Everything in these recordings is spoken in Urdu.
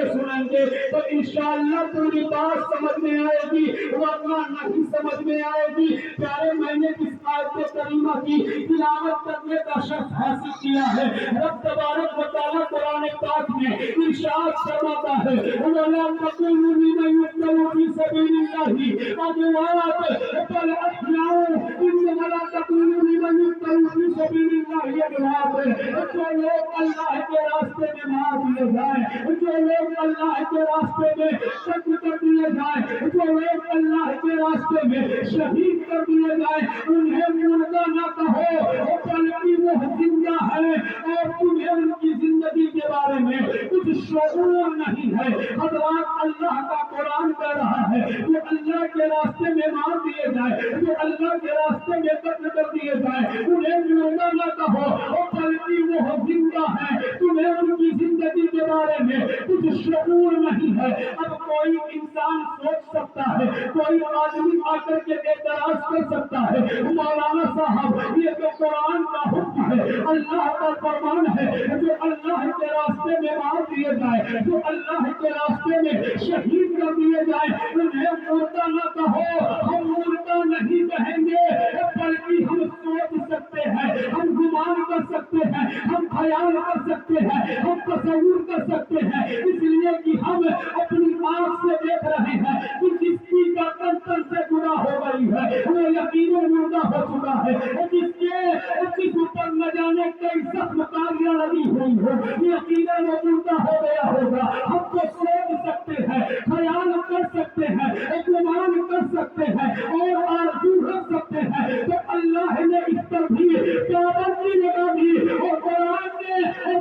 کے سنیں گے تو انشاءاللہ پوری بات سمجھ میں آئے گی، ورنہ نہیں سمجھ میں آئے گی۔ پیارے میں نے اس آیت کریمہ کی تلاوت کرنے کا شرف حاصل کیا ہے۔ رب تبارک و تعالیٰ قرآن پاک میں ارشاد فرماتا ہے وَلَا تَقُولُوا لِمَن يُقْتَلُ فِي سَبِيلِ اللَّهِ أَمْوَاتٌ بَلْ أَحْيَاءٌ وَلَا تَقُولُوا لِمَن يُقْتَلُ فِي سَبِيلِ اللَّهِ أَمْوَاتٌ۔ جو لوگ اللہ کے راستے میں مار دیے جائیں، جو لوگ اللہ کے راستے میں قتل کر دیے جائیں، جو لوگ اللہ کے راستے میں شہید کر دیے جائیں، انہیں مردہ نہ کہو بلکہ وہ زندہ ہے، اور تمہیں ان کی زندگی کے بارے میں کچھ شعور نہیں ہے۔ حضرات اللہ کا قرآن کہہ رہا ہے جو اللہ کے راستے میں مار دیے جائیں، جو اللہ کے راستے میں قتل کر دیے جائیں، انہیں مردہ نہ کہو بلکہ وہ زندہ ہے، تمہیں ان کی زندگی کے بارے میں کچھ شعور نہیں ہے۔ اب کوئی انسان سوچ سکتا ہے، کوئی آدمی آ کر کے اعتراض کر سکتا ہے مولانا صاحب یہ تو قرآن کا حکم ہے، اللہ کا فرمان ہے، جو اللہ کے راستے میں مار دیے جائے، جو اللہ کے راستے میں شہید کر دیے جائے، انہیں مردہ نہ کہو۔ ہم مردہ نہیں کہیں گے بلکہ ہم سوچ سکتے ہیں، ہم گمان کر سکتے ہیں، ہم خیال کر سکتے ہیں، ہم تصور کر سکتے ہیں، اس لیے کہ ہم اپنی آنکھ سے دیکھ رہے ہیں کہ جس کی کا تن تن سے گناہ ہو گئی ہے وہ یقیناً مردہ ہو چکا ہے، جس اوپر نہ جانے کئی زخم کاریاں لگی ہوئی ہو یقیناً وہ مردہ ہو گیا ہوگا۔ ہم کو سوچ سکتے ہیں، خیال کر سکتے ہیں، گمان کر سکتے ہیں اور آرزو رکھ سکتے ہیں، تو اللہ نے اس پر بھی پابندی لگا دی، اور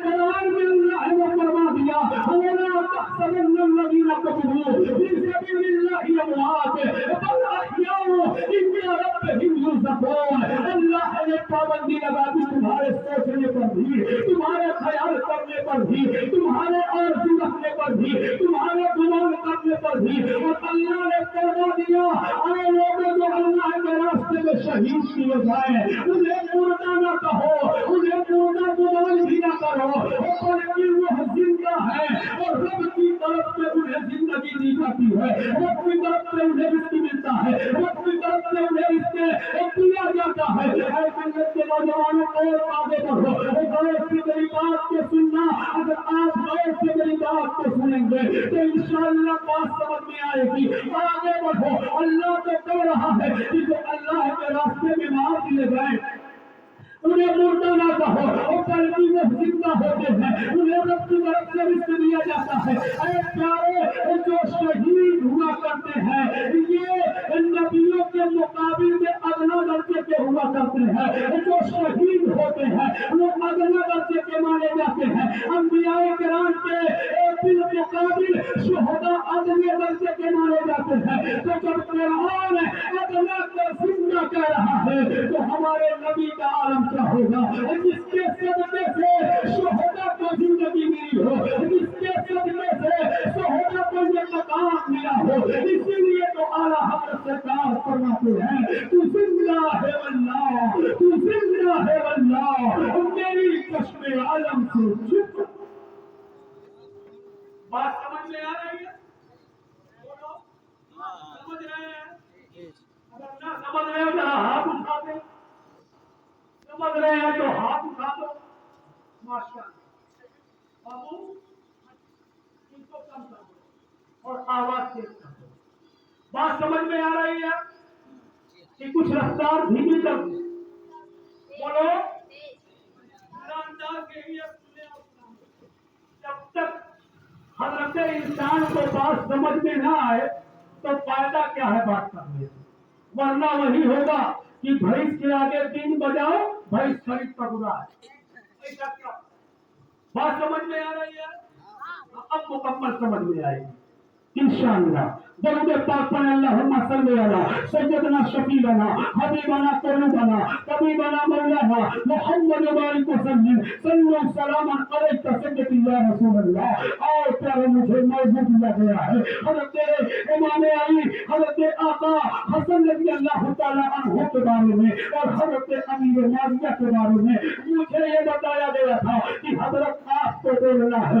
قرآن میں اللہ نے فرما دیا وَلَا تَحْسَبَنَّ الَّذِينَ قُتِلُوا فِي سَبِيلِ اللَّهِ أَمْوَاتٌ بَلْ أَحْيَاءٌ عِندَ رَبِّهِمْ يُرْزَقُونَ۔ اللہ نے پابندی لگا دی تمہارے سوچنے پر بھی، تمہارے خیال کرنے پر بھی، تمہارے آرزو رکھنے پر بھی، تمہارے گمان کرنے پر بھی، اور اللہ نے فرما دیا اے لوگوں جو اللہ کے راستے میں شہید کیے جائیں انہیں مردہ نہ کہو، انہیں مردہ گمان بھی نہ کرو بلکہ وہ زندہ ہے، اور رب کی طرف سے انہیں زندگی دی جاتی ہے، رب کی طرف سے انہیں رزق ملتا ہے، رب کی طرف سے انہیں رزق دیا جاتا ہے۔ اے ملت کے نوجوانوں اور آگے بڑھو، غور سے میری بات کو سننا، اگر آپ غور سے میری بات کو سنیں گے تو انشاءاللہ بات سمجھ میں آئے گی۔ آگے بڑھو، اللہ تو کہہ رہا ہے کہ جو اللہ کے راستے میں مار دیے جائیں انہیں مردہ نہ کہو بلکہ وہ زندہ ہوتے ہیں، انہیں رب کی طرف سے رزق دیا جاتا ہے۔ اے پیارے جو شہید ہوا کرتے ہیں یہ نبیوں کے مقابل میں ادنا درجے کے ہوا کرتے ہیں، جو شہید ہوتے ہیں وہ ادنا درجے کے مانے جاتے ہیں، انبیاء کرام کے بالمقابل شہداء ادنے درجے کے مانے جاتے ہیں۔ تو جب قرآن ادنا کا زندہ کہہ رہا ہے تو ہمارے نبی کا عالم کیا ہوگا جس کے صدقے سے شہداء کو زندگی ملی ہو، جس کے صدقے سے شہداء کو یہ مقام ملا ہو۔ اسی لیے تو اعلیٰ حضرت سرکار فرماتے ہیں تو زندہ ہے واللہ، تو زندہ ہے واللہ، میری چشم عالم سے چھپ۔ بات سمجھ میں آ رہی ہے؟ سمجھ رہے ہیں؟ اگر نہ سمجھ رہے ہو تو ہاتھ اٹھا دیں، سمجھ رہے ہیں تو ہاتھ اٹھا دو۔ ماشاءاللہ بابو ان کو کم کر دو اور آواز تیز کر دو۔ بات سمجھ میں آ رہی ہے کہ کچھ رفتار دھیمی کر دو؟ بولو انداز کے لیے جب تک حضرت انسان کو بات سمجھ میں نہ آئے تو فائدہ کیا ہے بات کرنے سے؟ ورنہ وہی ہوگا کہ بھینس کے آگے دین بجاؤ بھینس خرید کا برا ہے۔ ایسا کیا بات سمجھ میں آ رہی ہے؟ اب مکمل سمجھ میں آئے گی انشاءاللہ۔ درود پاک پڑھیں اللہم صلی علی سیدنا شفیعنا حبیبنا قربنا طبیبنا مولانا محمد بارک وسلم صلو سلاما علیک سیدتی یا رسول اللہ۔ اور پیارے مجھے موضوع دیا گیا ہے حضرت امام علی، حضرت آقا حسن رضی اللہ تعالیٰ عنہ کے بارے میں اور حضرت امیر معاویہ کے بارے میں مجھے یہ بتایا گیا تھا کہ حضرت آپ کو بولنا ہے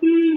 3